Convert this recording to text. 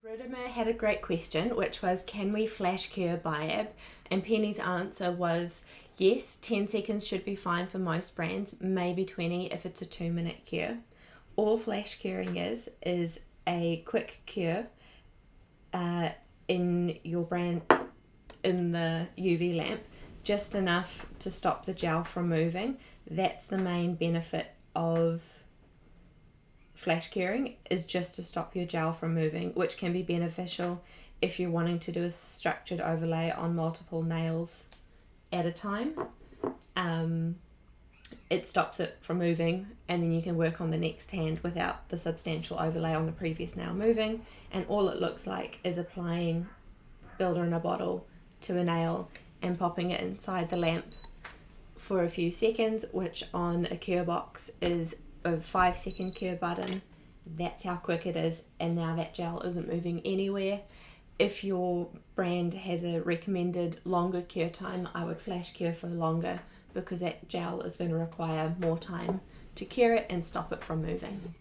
Bridimer had a great question, which was, can we flash cure BIAB? And Penny's answer was yes, 10 seconds should be fine for most brands, maybe 20 if it's a 2-minute cure. All flash curing is a quick cure in your brand, in the UV lamp, just enough to stop the gel from moving. That's the main benefit of flash curing, is just to stop your gel from moving, which can be beneficial if you're wanting to do a structured overlay on multiple nails at a time. It stops it from moving, and then you can work on the next hand without the substantial overlay on the previous nail moving, and all it looks like is applying builder in a bottle to a nail and popping it inside the lamp for a few seconds, which on a cure box is a 5-second cure button. That's how quick it is, and now that gel isn't moving anywhere. If your brand has a recommended longer cure time, I would flash cure for longer, because that gel is going to require more time to cure it and stop it from moving.